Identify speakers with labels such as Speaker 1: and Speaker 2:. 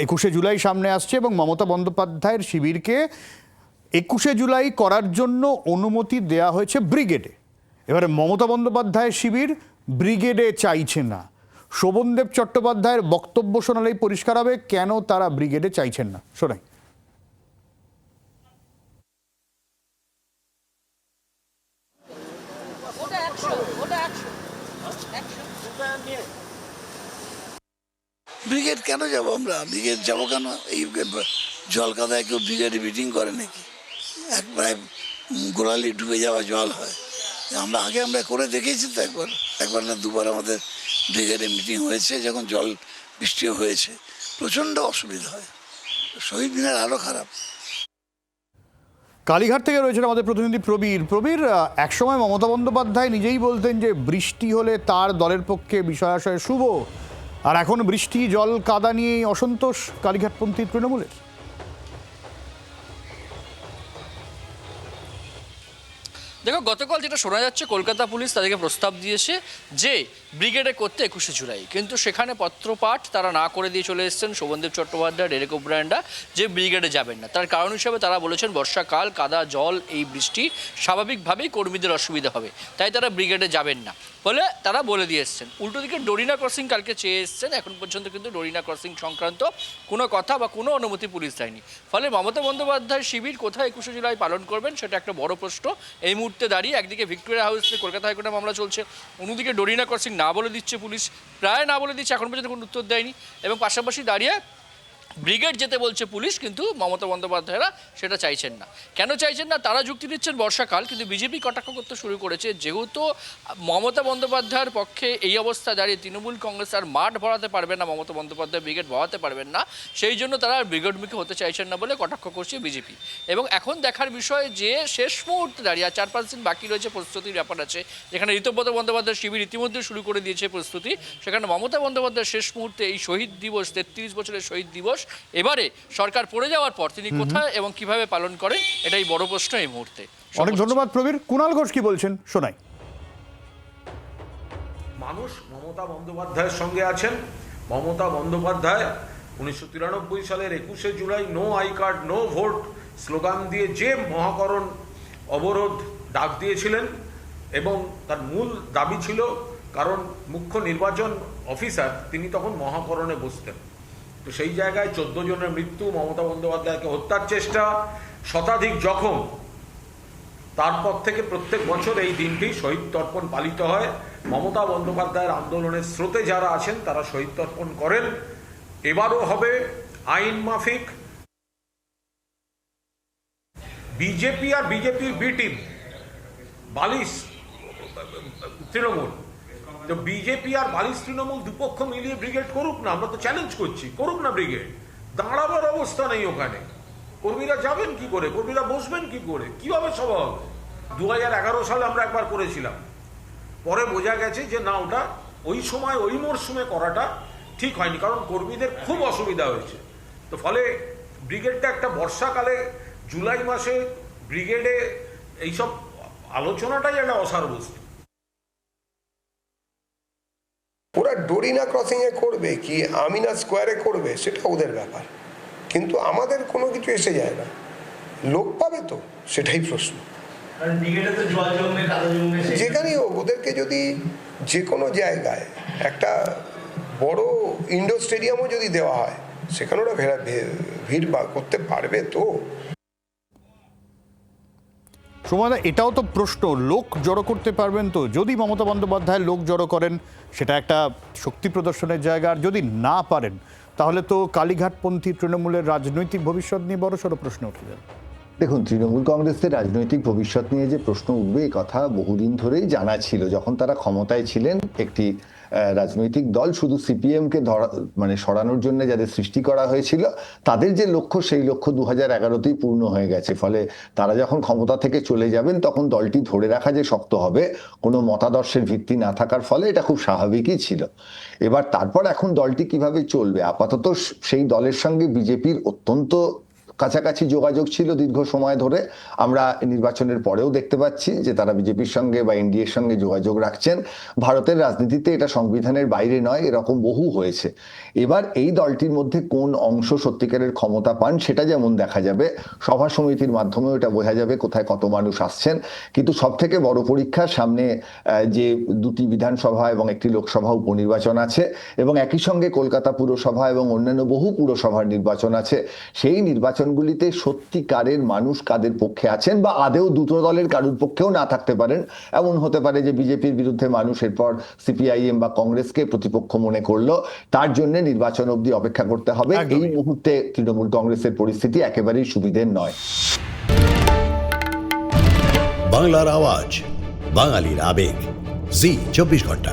Speaker 1: 21শে জুলাই সামনে আসছে এবং মমতা বন্দ্যোপাধ্যায়ের শিবিরকে 21শে জুলাই করার জন্য অনুমতি দেয়া হয়েছে ব্রিগেডে। এবারে মমতা বন্দ্যোপাধ্যায়ের শিবির ব্রিগেডে চাইছে না। শোভনদেব চট্টোপাধ্যায়ের বক্তব্য শোনালেই পরিষ্কার হবে কেন তারা ব্রিগেডে চাইছেন না। শোনাই।
Speaker 2: ব্রিগেড কেন যাবো আমরা? ব্রিগেড যাবো কেন? এই জলকাদায় কেউ ব্রিগেডে মিটিং করে নাকি? একবার গোড়ালি ডুবে যাওয়া জল হয়। আমরা করে দেখেছি তো, একবার না দুবার আমাদের ব্রিগেডে মিটিং হয়েছে, যখন জল বৃষ্টি হয়েছে প্রচণ্ড অসুবিধা হয়। শহীদ দিনের আরও খারাপ।
Speaker 1: কালীঘাট থেকে রয়েছেন আমাদের প্রতিনিধি প্রবীর। একসময় মমতা বন্দ্যোপাধ্যায় নিজেই বলতেন যে বৃষ্টি হলে তার দলের পক্ষে বিষয় আশয় শুভ, আর এখন বৃষ্টি জল কাদা নিয়ে অসন্তোষ কালীঘাটপন্থী তৃণমূলের।
Speaker 3: দেখো, গতকাল যেটা শোনা যাচ্ছে, কলকাতা পুলিশ তাদেরকে প্রস্তাব দিয়েছে যে ব্রিগেডে করতে 21শে জুলাই, কিন্তু সেখানে পত্রপাঠ তারা না করে দিয়ে চলে এসেছেন শোভনদেব চট্টোপাধ্যায়, ডেরেক ওব্রায়েনরা, যে ব্রিগেডে যাবেন না। তার কারণ হিসেবে তারা বলেছেন বর্ষাকাল, কাদা, জল, এই বৃষ্টি, স্বাভাবিকভাবেই কর্মীদের অসুবিধা হবে, তাই তারা ব্রিগেডে যাবেন না বলে তারা বলে দিয়ে এসছেন। উল্টো দিকে ডোরিনা ক্রসিং কালকে চেয়ে এসছেন, এখন পর্যন্ত কিন্তু ডোরিনা ক্রসিং সংক্রান্ত কোনো কথা বা কোনো অনুমতি পুলিশ দেয়নি। ফলে মমতা বন্দ্যোপাধ্যায় শিবির কোথায় 21শে জুলাই পালন করবেন সেটা একটা বড় প্রশ্ন এই মুহূর্তে দাঁড়িয়ে। একদিকে ভিক্টোরিয়া হাউস নিয়ে কলকাতা হাইকোর্টে মামলা চলছে, অন্যদিকে ডোরিনা ক্রসিং না বলে দিচ্ছে পুলিশ, প্রায় না বলে দিচ্ছে, এখন পর্যন্ত কোনো উত্তর দেয়নি। এবং পাশাপাশি দাঁড়িয়ে ব্রিগেড যেতে বলছে পুলিশ, কিন্তু মমতা বন্দ্যোপাধ্যায়রা সেটা চাইছেন না। কেন চাইছেন না? তারা যুক্তি দিচ্ছেন বর্ষাকাল, কিন্তু বিজেপি কটাক্ষ করতে শুরু করেছে, যেহেতু মমতা বন্দ্যোপাধ্যায়ের পক্ষে এই অবস্থা দাঁড়িয়ে তৃণমূল কংগ্রেস আর মাঠ ভরাতে পারবে না, মমতা বন্দ্যোপাধ্যায় ব্রিগেড ভরাতে পারবেন না, সেই জন্য তারা ব্রিগেডমুখী হতে চাইছেন না বলে কটাক্ষ করছে বিজেপি। এবং এখন দেখার বিষয় যে শেষ মুহূর্তে দাঁড়িয়ে, আর 4-5 দিন বাকি রয়েছে, প্রস্তুতির ব্যাপার আছে, যেখানে ঋতব্রত বন্দ্যোপাধ্যায়ের শিবির ইতিমধ্যে শুরু করে দিয়েছে প্রস্তুতি, সেখানে মমতা বন্দ্যোপাধ্যায়ের শেষ মুহূর্তে এই শহীদ দিবস, 33 বছরের শহীদ দিবস এবারে সরকার পড়ে যাওয়ার পর তিনি কোথায় এবং কিভাবে পালন করেন, এটাই বড় প্রশ্ন এই মুহূর্তে।
Speaker 1: অনেক ধন্যবাদ প্রবীর। কুণাল ঘোষ কি বলছেন শোনাই।
Speaker 4: মানুষ মমতা বন্দ্যোপাধ্যায়ের সঙ্গে আছেন। মমতা বন্দ্যোপাধ্যায় 1993 সালের 21শে July no I card no vote slogan দিয়ে যে মহাকরণ অবরোধ ডাক দিয়েছিলেন, এবং তার মূল দাবি ছিল, কারণ মুখ্য নির্বাচন অফিসার তিনি তখন মহাকরণে বসতেন, তো সেই জায়গায় 14 জনের মৃত্যু, মমতা বন্দ্যোপাধ্যায়কে হত্যার চেষ্টা, শতাধিক জখম। তারপর থেকে প্রত্যেক বছর এই দিনটি শহীদ তর্পণ পালিত হয়। মমতা বন্দ্যোপাধ্যায়ের আন্দোলনের স্রোতে যারা আছেন তারা শহীদ তর্পণ করেন। এবারও হবে আইন মাফিক। বিজেপি আর বিজেপির বি টিম, বালিশ তৃণমূল, তো বিজেপি আর বালিশ তৃণমূল দুপক্ষ মিলিয়ে ব্রিগেড করুক না, আমরা তো চ্যালেঞ্জ করছি, করুক না ব্রিগেড। দাঁড়াবার অবস্থা নেই ওখানে। কর্মীরা যাবেন কি করে? কর্মীরা বসবেন কি করে? কিভাবে সভা হবে? 2011 সালে আমরা একবার করেছিলাম, পরে বোঝা গেছে যে না, ওটা ওই সময় ওই মরশুমে করাটা ঠিক হয়নি, কারণ কর্মীদের খুব অসুবিধা হয়েছে। তো ফলে ব্রিগেডটা একটা বর্ষাকালে জুলাই মাসে ব্রিগেডে এইসব আলোচনাটাই একটা অসার বস্তু।
Speaker 5: ওরা ডোরিনা ক্রসিং এ করবে কি আমিনা স্কোয়ারে করবে সেটা ওদের ব্যাপার, কিন্তু আমাদের কোনো কিছু এসে যায় না। লোক পাবে তো, সেটাই প্রশ্ন। যেখানেই হোক, ওদেরকে যদি যে কোনো জায়গায় একটা বড় ইন্ডোর স্টেডিয়ামও যদি দেওয়া হয়, সেখানে ওরা ভিড় করতে পারবে তো।
Speaker 1: সুমনা, এটাও তো প্রশ্ন, লোক জড়ো করতে পারবেন তো? যদি মমতা বন্দ্যোপাধ্যায় লোক জড়ো করেন সেটা একটা শক্তি প্রদর্শনের জায়গা, আর যদি না পারেন তাহলে তো কালীঘাটপন্থী তৃণমূলের রাজনৈতিক ভবিষ্যৎ নিয়ে বড়সড় প্রশ্ন উঠে যাবে।
Speaker 6: দেখুন, তৃণমূল কংগ্রেসের রাজনৈতিক ভবিষ্যৎ নিয়ে যে প্রশ্ন উঠবে এই কথা বহুদিন ধরেই জানা ছিল। যখন তারা ক্ষমতায় ছিলেন, একটি রাজনৈতিক দল, শুধু সিপিএমকে সরানোর জন্য যাদের সৃষ্টি করা হয়েছিল, তাদের যে লক্ষ্য সেই লক্ষ্য 2011তেই পূর্ণ হয়ে গেছে। ফলে তারা যখন ক্ষমতা থেকে চলে যাবেন তখন দলটি ধরে রাখা যে শক্ত হবে, কোনো মতাদর্শের ভিত্তি না থাকার ফলে, এটা খুব স্বাভাবিকই ছিল। এখন দলটি কিভাবে চলবে? আপাতত সেই দলের সঙ্গে বিজেপির অত্যন্ত কাছাকাছি যোগাযোগ ছিল দীর্ঘ সময় ধরে। আমরা নির্বাচনের পরেও দেখতে পাচ্ছি যে তারা বিজেপির সঙ্গে বা এনডিএর সঙ্গে যোগাযোগ রাখছেন। ভারতের রাজনীতিতে এটা সংবিধানের বাইরে নয়, এরকম বহু হয়েছে। এবার এই দলটির মধ্যে কোন অংশ সত্যিকারের ক্ষমতা পান সেটা যেমন দেখা যাবে, সভা সমিতির মাধ্যমেও এটা বোঝা যাবে কোথায় কত মানুষ আসছেন। কিন্তু সব থেকে বড় পরীক্ষা সামনে যে দুটি বিধানসভা এবং একটি লোকসভা উপনির্বাচন আছে, এবং একই সঙ্গে কলকাতা পুরসভা এবং অন্যান্য বহু পুরসভার নির্বাচন আছে। সেই নির্বাচনগুলিতে সত্যিকারের মানুষ কাদের পক্ষে আছেন, বা আদেও দুটো দলের কারুর পক্ষেও না থাকতে পারেন। এমন হতে পারে যে বিজেপির বিরুদ্ধে মানুষ এরপর সিপিআইএম বা কংগ্রেসকে প্রতিপক্ষ মনে করলো। তার জন্য নির্বাচন অবধি অপেক্ষা করতে হবে। এই মুহূর্তে তৃণমূল কংগ্রেসের পরিস্থিতি একেবারেই সুবিধের নয়।
Speaker 7: বাংলার আওয়াজ, বাঙালির আবেগ, জি 24 ঘন্টা।